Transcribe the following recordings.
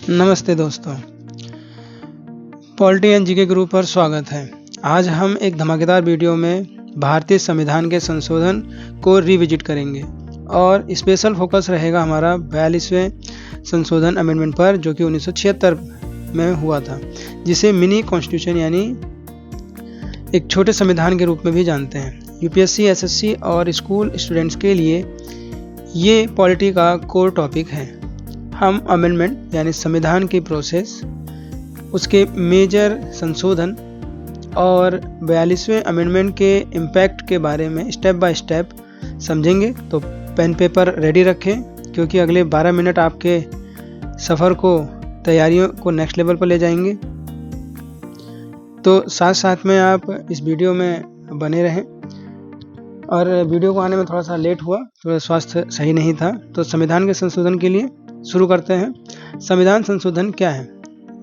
नमस्ते दोस्तों, polity and GK गुरु पर स्वागत है। आज हम एक धमाकेदार वीडियो में भारतीय संविधान के संशोधन को रिविजिट करेंगे और स्पेशल फोकस रहेगा हमारा 42वें संशोधन अमेंडमेंट पर, जो कि 1976 में हुआ था, जिसे मिनी कॉन्स्टिट्यूशन यानी एक छोटे संविधान के रूप में भी जानते हैं। यूपीएससी, एसएससी और स्कूल स्टूडेंट्स के लिए ये पॉलिटी का कोर टॉपिक है। हम अमेंडमेंट यानी संविधान की प्रोसेस, उसके मेजर संशोधन और 42वें अमेंडमेंट के इम्पैक्ट के बारे में स्टेप बाय स्टेप समझेंगे। तो पेन पेपर रेडी रखें, क्योंकि अगले 12 मिनट आपके सफ़र को, तैयारियों को नेक्स्ट लेवल पर ले जाएंगे। तो साथ साथ में आप इस वीडियो में बने रहें। और वीडियो को आने में थोड़ा सा लेट हुआ, थोड़ा स्वास्थ्य सही नहीं था। तो संविधान के संशोधन के लिए शुरू करते हैं। संविधान संशोधन क्या है?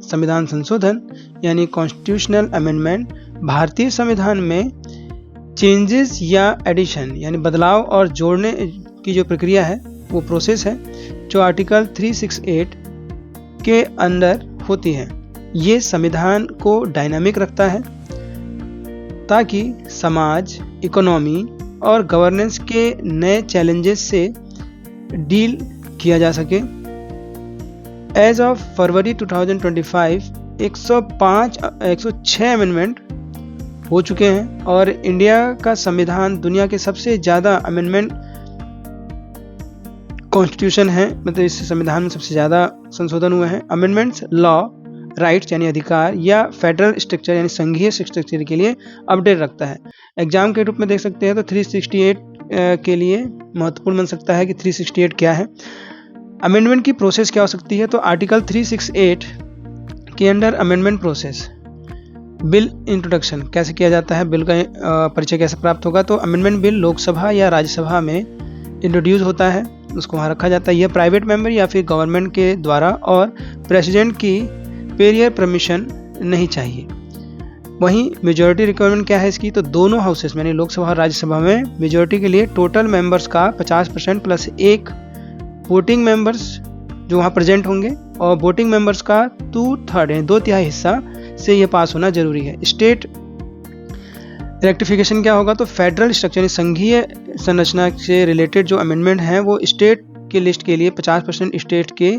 संविधान संशोधन यानी कॉन्स्टिट्यूशनल अमेंडमेंट भारतीय संविधान में चेंजेस या एडिशन यानी बदलाव और जोड़ने की जो प्रक्रिया है, वो प्रोसेस है, जो आर्टिकल 368 के अंदर होती है। ये संविधान को डायनामिक रखता है ताकि समाज, इकोनॉमी और गवर्नेंस के नए चैलेंजेस से डील किया जा सके। एज ऑफ फरवरी 2025 106 अमेंडमेंट हो चुके हैं और इंडिया का संविधान दुनिया के सबसे ज़्यादा अमेंडमेंट कॉन्स्टिट्यूशन है। मतलब इस संविधान में सबसे ज़्यादा संशोधन हुए हैं। अमेंडमेंट्स लॉ, राइट्स यानी अधिकार या फेडरल स्ट्रक्चर यानी संघीय स्ट्रक्चर के लिए अपडेट रखता है। एग्जाम के रूप में देख सकते हैं तो 368 के लिए महत्वपूर्ण बन सकता है कि 368 क्या है। अमेंडमेंट की प्रोसेस क्या हो सकती है? तो आर्टिकल 368 के under amendment process, bill introduction कैसे किया जाता है, बिल का परिचय कैसे प्राप्त होगा? तो अमेंडमेंट बिल लोकसभा या राज्यसभा में इंट्रोड्यूस होता है, उसको वहाँ रखा जाता है। यह प्राइवेट मेंबर या फिर गवर्नमेंट के द्वारा और प्रेसिडेंट की पेरियर परमिशन नहीं चाहिए। वहीं मेजॉरिटी रिक्वायरमेंट क्या है इसकी? तो दोनों हाउसेस यानी लोकसभा और राज्यसभा में मेजॉरिटी के लिए टोटल मेंबर्स का 50% प्लस एक वोटिंग मेंबर्स जो वहाँ प्रेजेंट होंगे, और वोटिंग मेंबर्स का 2/3 यानी 2/3 हिस्सा से ये पास होना जरूरी है। स्टेट रेक्टिफिकेशन क्या होगा? तो फेडरल स्ट्रक्चर यानी संघीय संरचना से रिलेटेड जो अमेंडमेंट हैं, वो स्टेट के लिस्ट के लिए 50% स्टेट के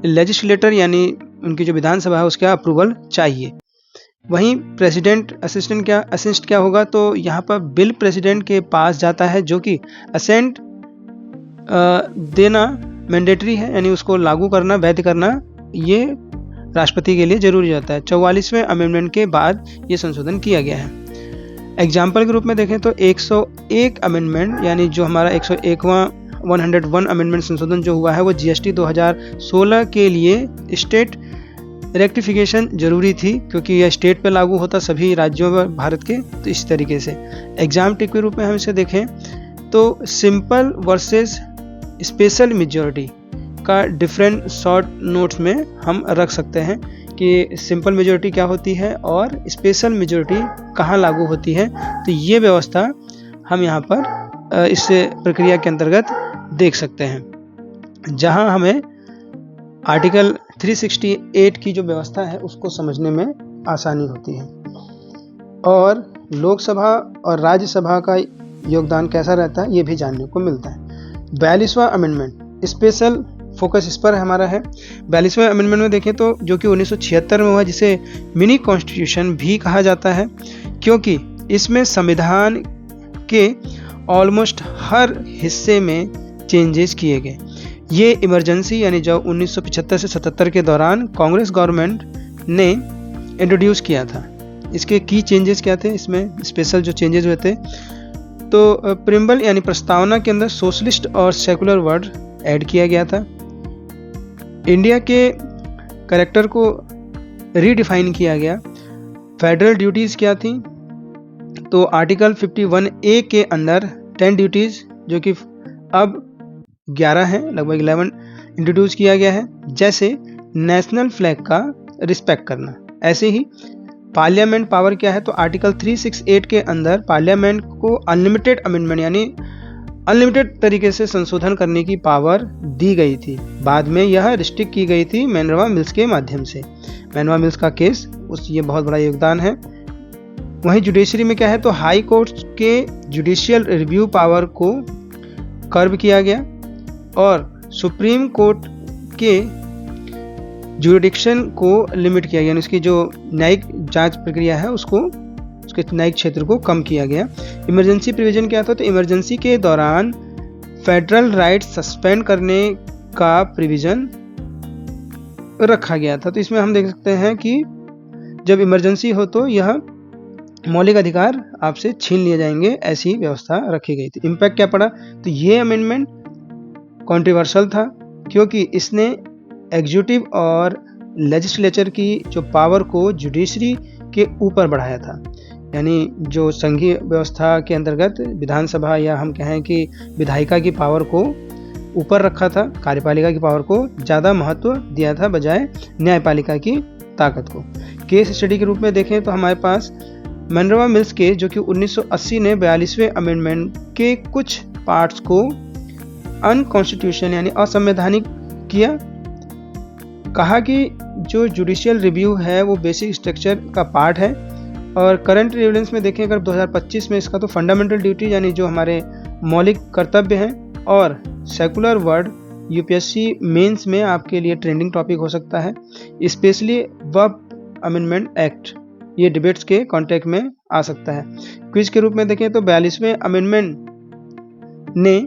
लेजिस्लेटर यानी उनकी जो विधानसभा है उसका अप्रूवल चाहिए। वहीं प्रेसिडेंट असिस्ट क्या होगा? तो यहाँ पर बिल प्रेसिडेंट के पास जाता है, जो कि असेंट देना मैंडेटरी है, यानी उसको लागू करना, वैध करना ये राष्ट्रपति के लिए जरूरी होता है। 44वें अमेंडमेंट के बाद ये संशोधन किया गया है। एग्जाम्पल के रूप में देखें तो 101 अमेंडमेंट यानी जो हमारा 101 अमेंडमेंट संशोधन जो हुआ है, वो जीएसटी 2016 के लिए स्टेट रेक्टिफिकेशन जरूरी थी, क्योंकि यह स्टेट पे लागू होता सभी राज्यों में भारत के। तो इस तरीके से एग्जाम टिक के रूप में हम इसे देखें तो सिंपल वर्सेस स्पेशल मेजॉरिटी का डिफरेंट शॉर्ट नोट्स में हम रख सकते हैं कि सिंपल मेजॉरिटी क्या होती है और स्पेशल मेजॉरिटी कहाँ लागू होती है। तो ये व्यवस्था हम यहाँ पर इस प्रक्रिया के अंतर्गत देख सकते हैं, जहाँ हमें आर्टिकल 368 की जो व्यवस्था है उसको समझने में आसानी होती है। और लोकसभा और राज्यसभा का योगदान कैसा रहता है ये भी जानने को मिलता है। 42वां अमेंडमेंट स्पेशल फोकस इस पर हमारा है। 42वें अमेंडमेंट में देखें तो जो कि 1976 में हुआ, जिसे मिनी कॉन्स्टिट्यूशन भी कहा जाता है, क्योंकि इसमें संविधान के ऑलमोस्ट हर हिस्से में चेंजेस किए गए। ये इमरजेंसी यानी जो 1975 से 77 के दौरान कांग्रेस गवर्नमेंट ने इंट्रोड्यूस किया था। इसके की चेंजेस क्या थे? इसमें स्पेशल जो चेंजेस हुए थे, तो प्रिम्बल यानी प्रस्तावना के अंदर सोशलिस्ट और सेकुलर वर्ड ऐड किया गया था। इंडिया के कैरेक्टर को रीडिफाइन किया गया। फेडरल ड्यूटीज़ क्या थी? तो आर्टिकल 51A के अंदर 10 ड्यूटीज़, जो कि अब 11 हैं, लगभग 11 इंट्रोड्यूस किया गया है, जैसे नेशनल फ्लैग का रिस्पेक्ट करना। ऐसे ही पार्लियामेंट पावर क्या है? तो आर्टिकल 368 के अंदर पार्लियामेंट को अनलिमिटेड अमेंडमेंट यानी अनलिमिटेड तरीके से संशोधन करने की पावर दी गई थी। बाद में यह रिस्ट्रिक्ट की गई थी मैनरवा मिल्स के माध्यम से। मैनरवा मिल्स का केस ये बहुत बड़ा योगदान है। वहीं जुडिशरी में क्या है, तो हाई कोर्ट के जुडिशियल रिव्यू पावर को कर्व किया गया और सुप्रीम कोर्ट के जुरिडिक्शन को लिमिट किया गया, यानी उसकी जो न्यायिक जांच प्रक्रिया है उसको, उसके न्यायिक क्षेत्र को कम किया गया। इमरजेंसी प्रोविजन क्या था, तो इमरजेंसी के दौरान फेडरल राइट सस्पेंड करने का प्रोविजन रखा गया था। तो इसमें हम देख सकते हैं कि जब इमरजेंसी हो तो यह मौलिक अधिकार आपसे छीन लिए जाएंगे, ऐसी व्यवस्था रखी गई थी। इम्पैक्ट क्या पड़ा, तो ये अमेंडमेंट कंट्रोवर्शियल था क्योंकि इसने एग्जीक्यूटिव और लेजिस्लेचर की जो पावर को जुडिशरी के ऊपर बढ़ाया था। यानी जो संघीय व्यवस्था के अंतर्गत विधानसभा या हम कहें कि विधायिका की पावर को ऊपर रखा था, कार्यपालिका की पावर को ज़्यादा महत्व दिया था बजाय न्यायपालिका की ताकत को। केस स्टडी के रूप में देखें तो हमारे पास मैनरवा मिल्स के जो कि 1980 ने 42वें अमेंडमेंट के कुछ पार्ट्स को अनकॉन्स्टिट्यूशनल यानी असंवैधानिक किया। कहा कि जो जुडिशियल रिव्यू है वो बेसिक स्ट्रक्चर का पार्ट है और करंट रेफरेंस में देखें अगर 2025 में इसका तो फंडामेंटल ड्यूटी यानी जो हमारे मौलिक कर्तव्य हैं और सेकुलर वर्ड यूपीएससी मेंस में आपके लिए ट्रेंडिंग टॉपिक हो सकता है, स्पेशली वक्फ अमेंडमेंट एक्ट, ये डिबेट्स के कॉन्टेक्स्ट में आ सकता है। क्विज के रूप में देखें तो 42वें अमेंडमेंट ने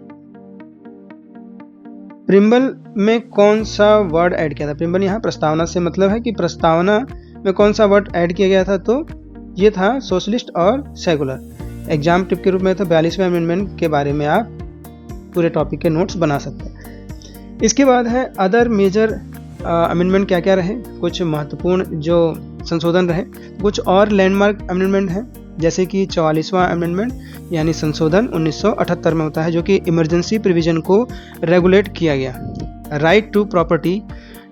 प्रिम्बल में कौन सा वर्ड ऐड किया था। प्रिम्बल यहाँ प्रस्तावना से मतलब है कि प्रस्तावना में कौन सा वर्ड ऐड किया गया था, तो ये था सोशलिस्ट और सेकुलर। एग्जाम टिप के रूप में तो 42वें अमेंडमेंट के बारे में आप पूरे टॉपिक के नोट्स बना सकते हैं। इसके बाद है अदर मेजर अमेंडमेंट क्या क्या रहे, कुछ महत्वपूर्ण जो संशोधन रहे। कुछ और लैंडमार्क अमेंडमेंट है जैसे कि 44वां अमेंडमेंट यानी संशोधन 1978 में होता है जो कि इमरजेंसी प्रोविजन को रेगुलेट किया गया। राइट टू प्रॉपर्टी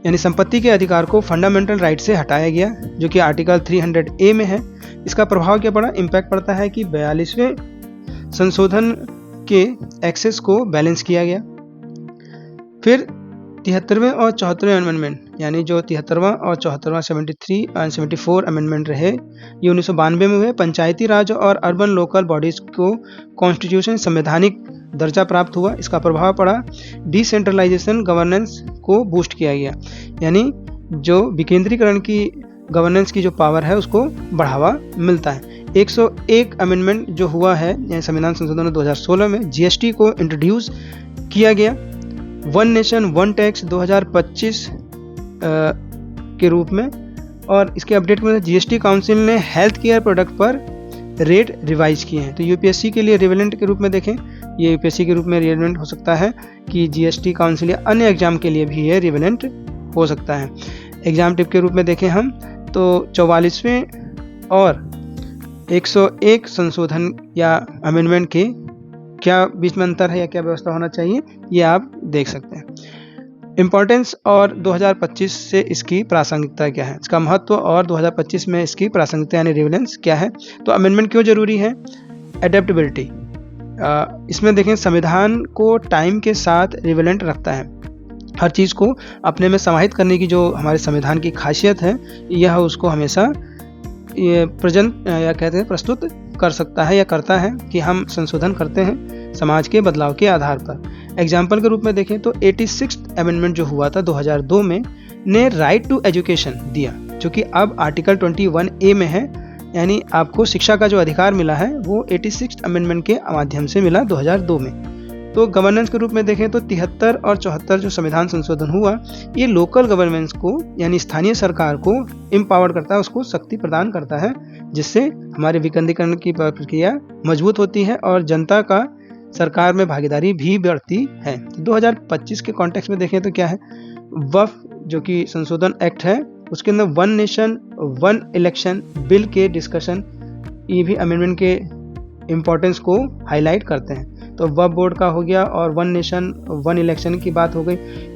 यानी संपत्ति के अधिकार को फंडामेंटल राइट से हटाया गया जो कि आर्टिकल 300A में है। इसका प्रभाव क्या पड़ा, इम्पैक्ट पड़ता है कि 42वें संशोधन के एक्सेस को बैलेंस किया गया। फिर 73वें और 74वें अमेंडमेंट यानी जो 73वां और 74वां 73 और 74 अमेंडमेंट रहे ये 1992 में हुए। पंचायती राज और अर्बन लोकल बॉडीज को कॉन्स्टिट्यूशन संवैधानिक दर्जा प्राप्त हुआ। इसका प्रभाव पड़ा डिसेंट्रलाइजेशन गवर्नेंस को बूस्ट किया गया, यानी जो विकेंद्रीकरण की गवर्नेंस की जो पावर है उसको बढ़ावा मिलता है। 101 अमेंडमेंट जो हुआ है संविधान संशोधन 2016 में जीएसटी को इंट्रोड्यूस किया गया। वन नेशन वन टैक्स 2025 के रूप में और इसके अपडेट में जीएसटी काउंसिल ने हेल्थ केयर प्रोडक्ट पर रेट रिवाइज किए हैं। तो यूपीएससी के लिए रिवेलेंट के रूप में देखें, ये यूपीएससी के रूप में रिवेलेंट हो सकता है कि जीएसटी काउंसिल या अन्य एग्जाम के लिए भी ये रिवेलेंट हो सकता है। एग्जाम टिप के रूप में देखें हम तो 44वें और 101 संशोधन या अमेंडमेंट के क्या बीच में अंतर है या क्या व्यवस्था होना चाहिए ये आप देख सकते हैं। इम्पोर्टेंस और 2025 से इसकी प्रासंगिकता क्या है, इसका महत्व और 2025 में इसकी प्रासंगिकता यानी रिवेलेंस क्या है। तो अमेंडमेंट क्यों जरूरी है, एडेप्टेबिलिटी। इसमें देखें संविधान को टाइम के साथ रिवेलेंट रखता है, हर चीज़ को अपने में समाहित करने की जो हमारे संविधान की खासियत है यह उसको हमेशा ये प्रेजेंट या कहते हैं प्रस्तुत कर सकता है या करता है कि हम संशोधन करते हैं समाज के बदलाव के आधार पर। एग्जाम्पल के रूप में देखें तो 86 अमेंडमेंट जो हुआ था 2002 में ने राइट टू एजुकेशन दिया जो कि अब आर्टिकल 21A में है, यानी आपको शिक्षा का जो अधिकार मिला है वो 86 अमेंडमेंट के माध्यम से मिला 2002 में। तो गवर्नेंस के रूप में देखें तो 73 और 74 जो संविधान संशोधन हुआ ये लोकल गवर्नेंस को यानी स्थानीय सरकार को एम्पावर करता है, उसको शक्ति प्रदान करता है, जिससे हमारे विकेंद्रीकरण की प्रक्रिया मजबूत होती है और जनता का सरकार में भागीदारी भी बढ़ती है। 2025 के कॉन्टेक्स्ट में देखें तो क्या है, वक्फ जो कि संशोधन एक्ट है उसके अंदर one nation one election bill के डिस्कशन ये भी अमेंडमेंट के इम्पोर्टेंस को हाईलाइट करते हैं। तो वक्फ बोर्ड का हो गया और वन नेशन वन इलेक्शन की बात हो गई।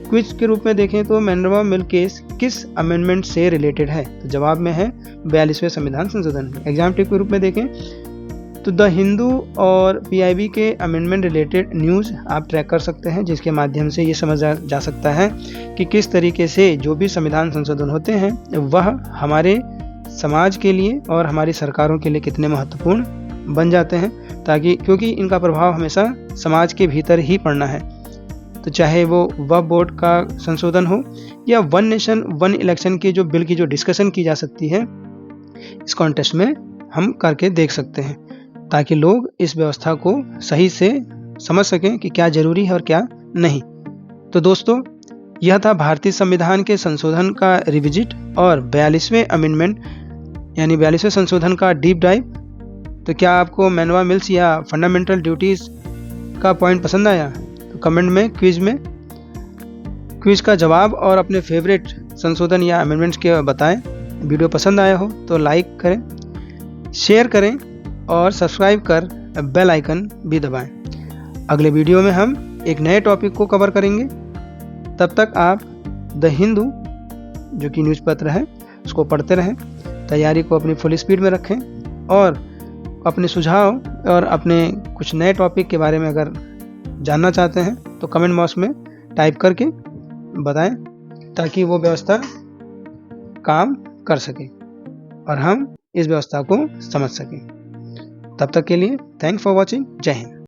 क्विज के रूप में देखें तो मैनरवा मिल केस किस अमेंडमेंट से रिलेटेड है, तो जवाब में है 42वें संविधान संशोधन। एग्जाम टिप के रूप में देखें तो द हिंदू और पीआईबी के अमेंडमेंट रिलेटेड न्यूज़ आप ट्रैक कर सकते हैं, जिसके माध्यम से ये समझा जा सकता है कि किस तरीके से जो भी संविधान संशोधन होते हैं वह हमारे समाज के लिए और हमारी सरकारों के लिए कितने महत्वपूर्ण बन जाते हैं, ताकि क्योंकि इनका प्रभाव हमेशा समाज के भीतर ही पड़ना है। तो चाहे वो वक्फ बोर्ड का संशोधन हो या वन नेशन वन इलेक्शन के जो बिल की जो डिस्कशन की जा सकती है, इस कॉन्टेस्ट में हम करके देख सकते हैं, ताकि लोग इस व्यवस्था को सही से समझ सकें कि क्या जरूरी है और क्या नहीं। तो दोस्तों, यह था भारतीय संविधान के संशोधन का रिविजिट और 42वें अमेंडमेंट यानी 42वें संशोधन का डीप डाइव। तो क्या आपको मैनवा मिल्स या फंडामेंटल ड्यूटीज का पॉइंट पसंद आया? तो कमेंट में क्विज का जवाब और अपने फेवरेट संशोधन या अमेंडमेंट्स के बताएं। वीडियो पसंद आया हो तो लाइक करें, शेयर करें और सब्सक्राइब कर बेल आइकन भी दबाएं। अगले वीडियो में हम एक नए टॉपिक को कवर करेंगे। तब तक आप द हिंदू जो कि न्यूज़ पत्र है उसको पढ़ते रहें, तैयारी को अपनी फुल स्पीड में रखें और अपने सुझाव और अपने कुछ नए टॉपिक के बारे में अगर जानना चाहते हैं तो कमेंट बॉक्स में टाइप करके बताएं, ताकि वो व्यवस्था काम कर सके और हम इस व्यवस्था को समझ सकें। तब तक के लिए थैंक्स फॉर वॉचिंग। जय हिंद।